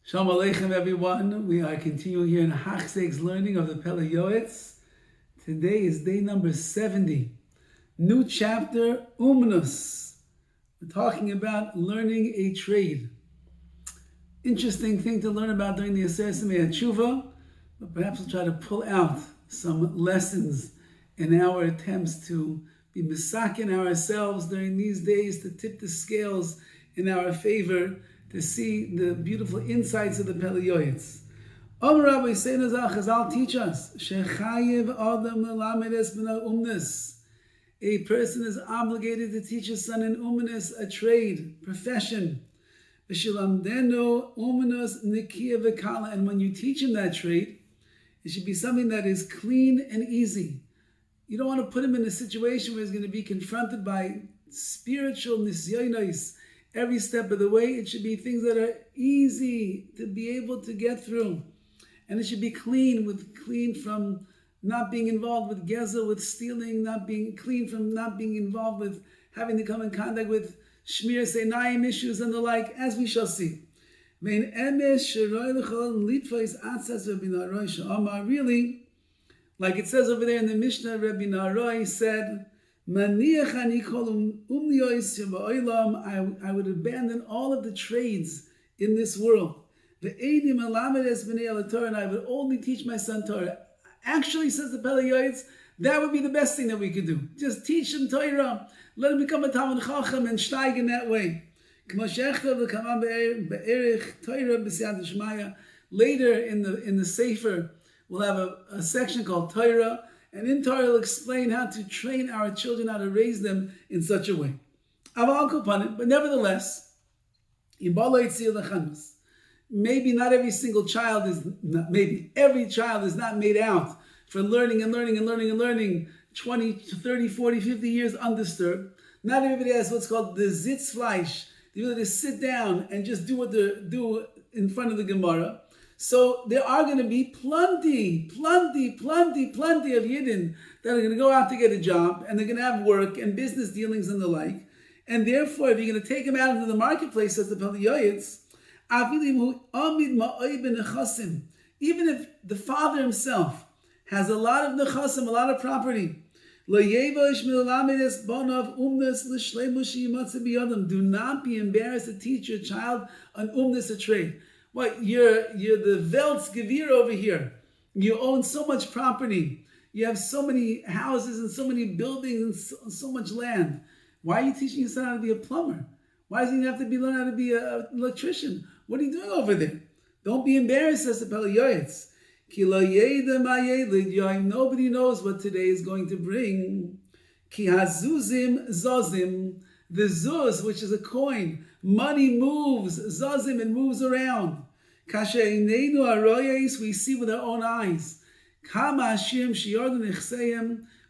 Shalom Aleichem, everyone. We are continuing here in Hachzeg's learning of the Pele Yoetz. Today is day number 70. New chapter, Umnus. We're talking about learning a trade. Interesting thing to learn about during the Aseret Simei Tshuva, but perhaps we'll try to pull out some lessons in our attempts to be misakin ourselves during these days, to tip the scales in our favor, to see the beautiful insights of the Pele Yoetz. Rabbi Chazal teach us, Shechayev Adam Lelamed Es B'na Umnus. A person is obligated to teach his son in Umnus, a trade, profession. V'shilamdenu Umnus Nikiya V'kala. And when you teach him that trade, it should be something that is clean and easy. You don't want to put him in a situation where he's going to be confronted by spiritual nisyonos every step of the way. It should be things that are easy to be able to get through. And it should be clean from not being involved with gezel, with stealing, clean from not being involved with having to come in contact with shmir seinayim issues and the like, as we shall see. Really, like it says over there in the Mishnah, Rabbi Naroi said, I would abandon all of the trades in this world. And I would only teach my son Torah. Actually, says the Pele Yoetz, that would be the best thing that we could do. Just teach him Torah. Let him become a Talmid Chacham and steig in that way. Later in the Sefer, we'll have a section called Torah. And in Torah, will explain how to train our children, how to raise them in such a way. But nevertheless, maybe not every single child is, every child is not made out for learning 20, 30, 40, 50 years undisturbed. Not everybody has what's called the Sitzfleisch, the ability to sit down and just do what they do in front of the Gemara. So there are going to be plenty of Yidden that are going to go out to get a job, and they're going to have work and business dealings and the like. And therefore, if you're going to take them out into the marketplace, as the Pele Yoetz, even if the father himself has a lot of nechasim, a lot of property, do not be embarrassed to teach your child an umnus, a trade. What, you're the Weltsgewir over here. You own so much property. You have so many houses and so many buildings and so much land. Why are you teaching your son how to be a plumber? Why does he have to learn how to be an electrician? What are you doing over there? Don't be embarrassed, says the Pele Yoetz. Nobody knows what today is going to bring. Ki hazuzim zozim. The zuz, which is a coin, money moves, zazim, it moves around. We see with our own eyes.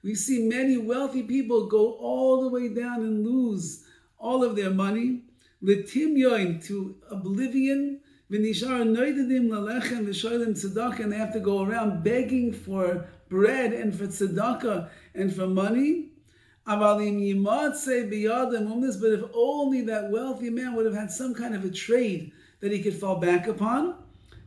We see many wealthy people go all the way down and lose all of their money. To oblivion. And they have to go around begging for bread and for tzedakah and for money. But if only that wealthy man would have had some kind of a trade that he could fall back upon,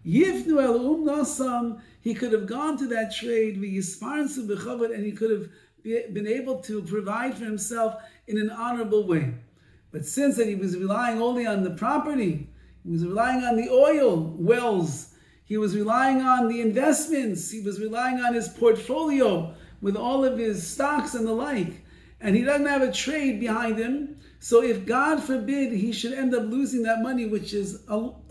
he could have gone to that trade, and he could have been able to provide for himself in an honorable way. But since that he was relying only on the property, he was relying on the oil wells, he was relying on the investments, he was relying on his portfolio with all of his stocks and the like, and he doesn't have a trade behind him. So if God forbid he should end up losing that money, which is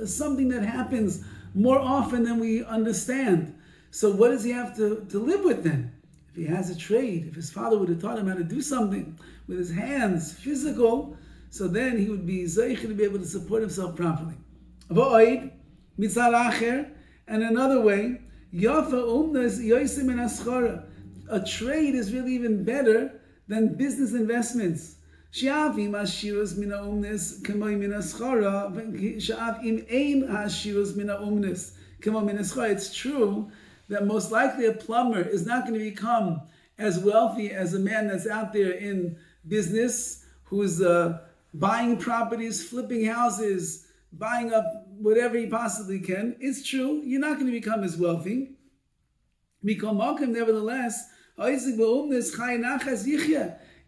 something that happens more often than we understand. So what does he have to live with then? If he has a trade, if his father would have taught him how to do something with his hands, physical, so then he would be zeich to be able to support himself properly. And another way, a trade is really even better than business investments. It's true that most likely a plumber is not going to become as wealthy as a man that's out there in business, who's buying properties, flipping houses, buying up whatever he possibly can. It's true, you're not going to become as wealthy. Nevertheless,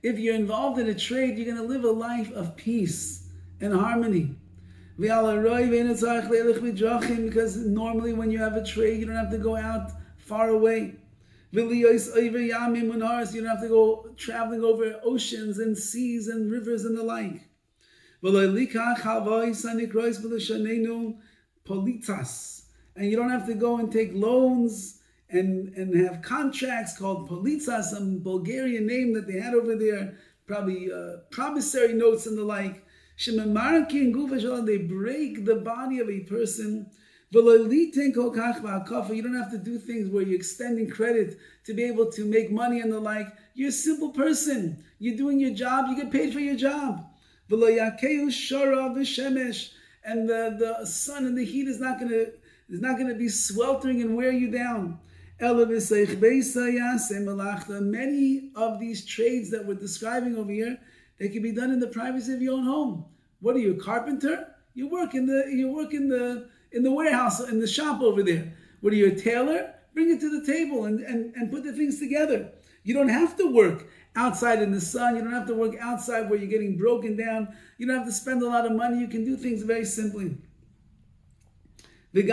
if you're involved in a trade, you're going to live a life of peace and harmony. Because normally when you have a trade, you don't have to go out far away. You don't have to go traveling over oceans and seas and rivers and the like. And you don't have to go and take loans and have contracts called politzas, some Bulgarian name that they had over there, probably promissory notes and the like. They break the body of a person. You don't have to do things where you're extending credit to be able to make money and the like. You're a simple person. You're doing your job. You get paid for your job. And the sun and the heat is not going to be sweltering and wear you down. Many of these trades that we're describing over here, they can be done in the privacy of your own home. What are you, a carpenter? You work in the warehouse, in the shop over there. What are you, a tailor? Bring it to the table and put the things together. You don't have to work outside in the sun. You don't have to work outside where you're getting broken down. You don't have to spend a lot of money. You can do things very simply. Even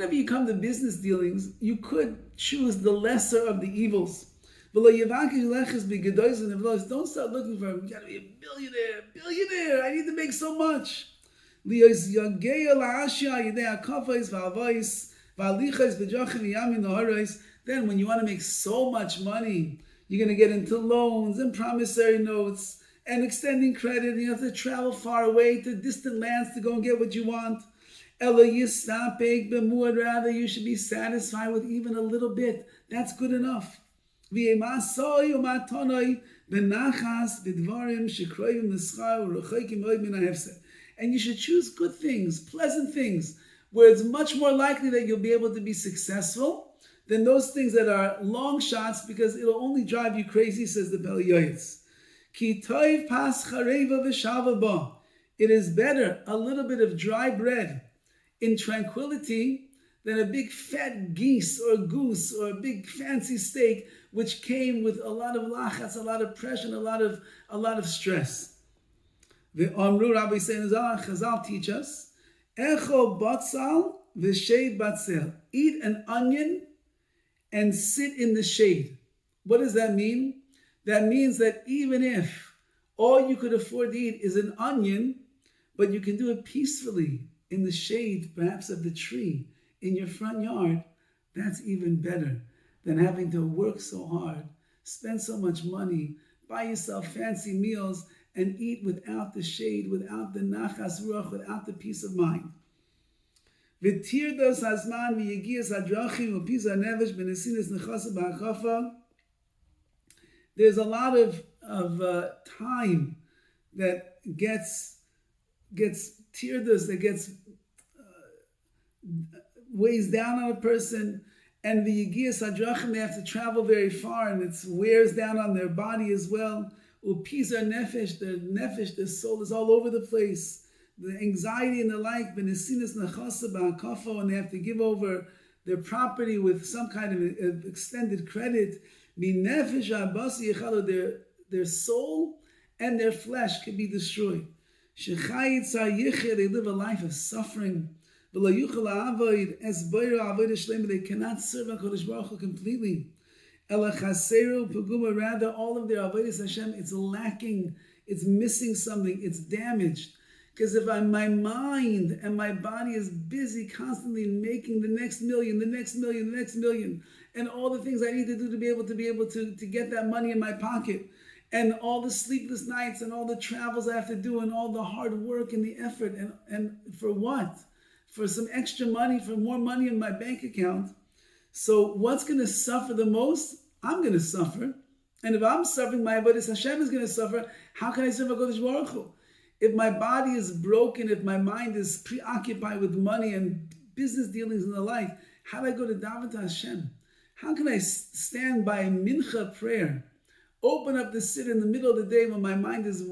if you come to business dealings, you could choose the lesser of the evils. Don't start looking for, you gotta be a billionaire, I need to make so much. Then when you want to make so much money, you're going to get into loans and promissory notes and extending credit, and you have to travel far away to distant lands to go and get what you want. Rather, you should be satisfied with even a little bit. That's good enough. And you should choose good things, pleasant things, where it's much more likely that you'll be able to be successful than those things that are long shots, because it'll only drive you crazy, says the Pele Yoetz. It is better a little bit of dry bread in tranquility than a big fat geese or goose or a big fancy steak, which came with a lot of lachas, a lot of pressure, and a lot of stress. The Amru Rabbi saying, Chazal teach us, Echo batzal v'shed batzel. Eat an onion and sit in the shade. What does that mean? That means that even if all you could afford to eat is an onion, but you can do it peacefully in the shade, perhaps of the tree in your front yard, that's even better than having to work so hard, spend so much money, buy yourself fancy meals, and eat without the shade, without the nachas ruach, without the peace of mind. There's a lot of time that gets tirdas, that gets weighs down on a person, and the yigiyas hadrachim, they have to travel very far, and it wears down on their body as well. Upisa nefesh, their soul is all over the place. The anxiety and the like, benesinas nachasa ba'akafo, and they have to give over their property with some kind of extended credit. Minefesh abasi yechalo, their soul and their flesh can be destroyed. Shechayit tzayich, they live a life of suffering. They cannot serve HaKadosh Baruch Hu completely. Rather, all of their avodas Hashem, it's lacking, it's missing something, it's damaged. Because if my mind and my body is busy constantly making the next million, and all the things I need to do to be able to get that money in my pocket, and all the sleepless nights and all the travels I have to do, and all the hard work and the effort, and for what? For some extra money, for more money in my bank account. So what's going to suffer the most? I'm going to suffer. And if I'm suffering, my avodas Hashem is going to suffer. How can I serve HaKadosh Baruch Hu? If my body is broken, if my mind is preoccupied with money and business dealings and the like, how do I go to daven to Hashem? How can I stand by mincha prayer, open up the sit in the middle of the day when my mind is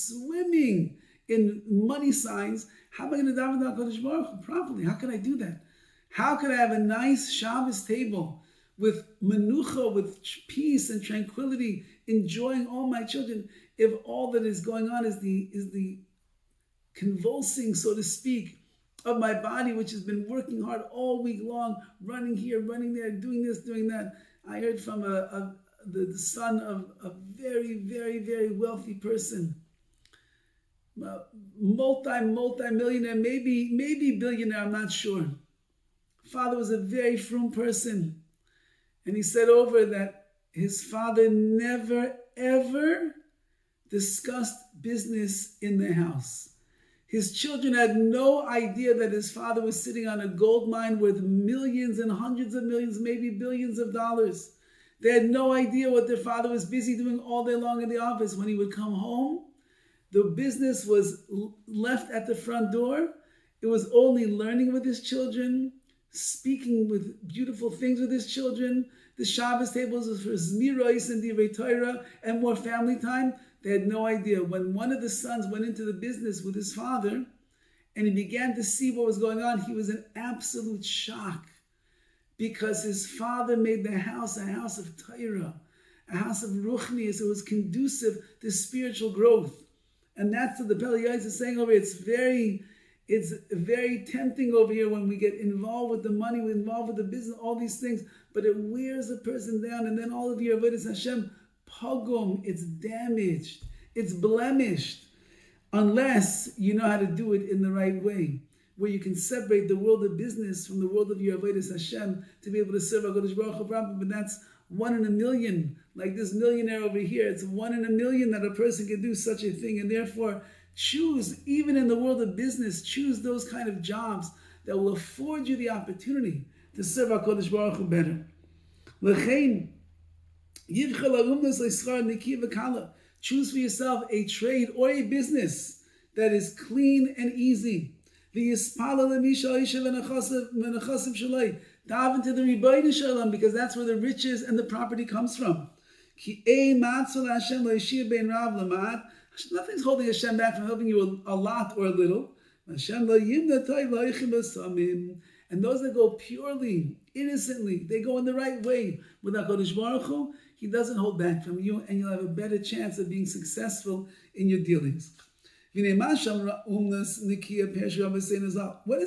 swimming in money signs, how am I going to daven to HaKadosh Baruch Hu properly? How can I do that? How can I have a nice Shabbos table with menucha, with peace and tranquility, enjoying all my children, if all that is going on is the convulsing, so to speak, of my body, which has been working hard all week long, running here, running there, doing this, doing that. I heard from the son of a very, very, very wealthy person, multi-millionaire, maybe billionaire, I'm not sure. Father was a very frum person. And he said over that his father never, ever discussed business in the house. His children had no idea that his father was sitting on a gold mine worth millions and hundreds of millions, maybe billions of dollars. They had no idea what their father was busy doing all day long in the office. When he would come home, the business was left at the front door. It was only learning with his children, speaking with beautiful things with his children. The Shabbos tables was for Zmiros and Divrei Torah and more family time. They had no idea. When one of the sons went into the business with his father and he began to see what was going on, he was in absolute shock because his father made the house a house of Torah, a house of Ruchnius. It was conducive to spiritual growth. And that's what the Pele Yoetz is saying over here. It's very tempting over here when we get involved with the money, we're involved with the business, all these things, but it wears a person down, and then all of your avodas Hashem, pogrom, it's damaged, it's blemished, unless you know how to do it in the right way, where you can separate the world of business from the world of your avodas Hashem to be able to serve HaKadosh Baruch Hu properly. But that's 1 in a million, like this millionaire over here. It's 1 in a million that a person can do such a thing, and therefore choose, even in the world of business, choose those kind of jobs that will afford you the opportunity to serve HaKadosh Baruch Hu better. Choose for yourself a trade or a business that is clean and easy. Daven to the Rabbi Shalom, because that's where the riches and the property comes from. Nothing's holding Hashem back from helping you a lot or a little. And those that go purely, innocently, they go in the right way with HaKadosh Baruch Hu, He doesn't hold back from you, and you'll have a better chance of being successful in your dealings. What does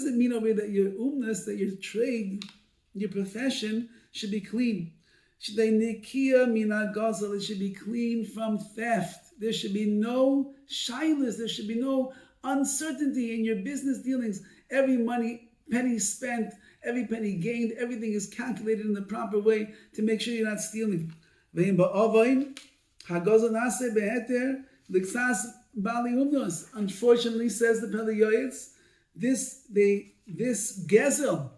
it mean over here that your umnas, that your trade, your profession should be clean? It should be clean from theft. There should be no shyness. There should be no uncertainty in your business dealings. Every penny spent, every penny gained, everything is calculated in the proper way to make sure you're not stealing. Unfortunately, says the Pele Yoetz, this gezel,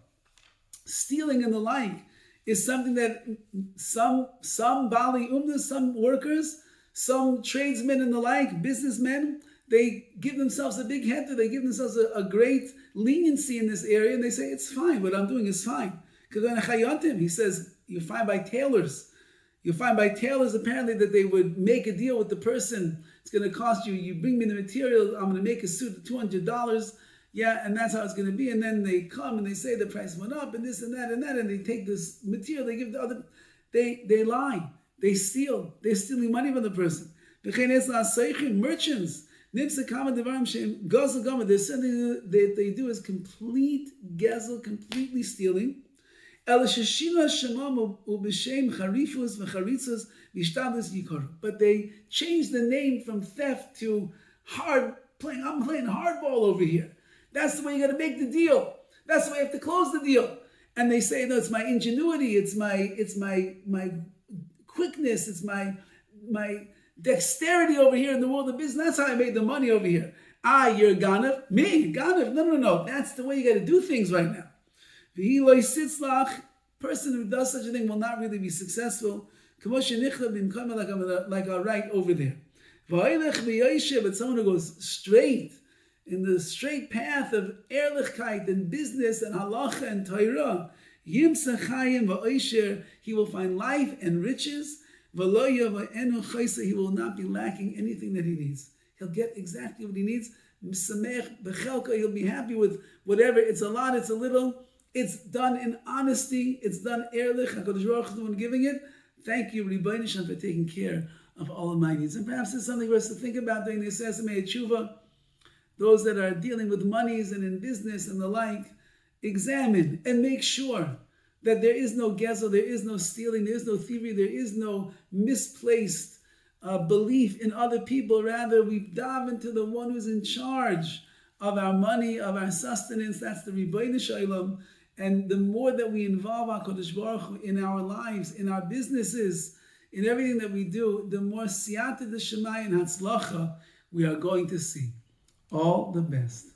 stealing and the like, is something that some Bali Umnas, some workers, some tradesmen and the like, businessmen, they give themselves a big head, they give themselves a great leniency in this area, and they say, it's fine, what I'm doing is fine. He says, you find by tailors apparently that they would make a deal with the person. It's going to cost you, you bring me the material, I'm going to make a suit of $200, yeah, and that's how it's going to be. And then they come and they say the price went up and this and that, and they take this material, they give the other, they lie, they steal, they're stealing money from the person. Merchants, there's something that they do is complete gezel, completely stealing. But they changed the name from theft to I'm playing hardball over here. That's the way you got to make the deal. That's the way you have to close the deal. And they say, no, it's my ingenuity, it's my quickness, it's my dexterity over here in the world of business. That's how I made the money over here. You're Ganav? Me? Ganav? No. That's the way you got to do things right now. Person who does such a thing will not really be successful. Like our right over there. But someone who goes straight, in the straight path of ehrlichkeit and business and halacha and Torah, he will find life and riches. He will not be lacking anything that he needs. He'll get exactly what he needs. He'll be happy with whatever. It's a lot, it's a little. It's done in honesty. It's done ehrlich. HaKadosh Baruch Hu is the one giving it. Thank you, Rabbi Nisham, for taking care of all of my needs. And perhaps it's something for us to think about during the Sesame Tshuva. Those that are dealing with monies and in business and the like, examine and make sure that there is no gezel, there is no stealing, there is no thievery, there is no misplaced belief in other people. Rather, we dive into the one who's in charge of our money, of our sustenance. That's the Ribbono Shel Olam. And the more that we involve HaKadosh Baruch Hu in our lives, in our businesses, in everything that we do, the more siyata d'shemaya and hatzlacha we are going to see. All the best.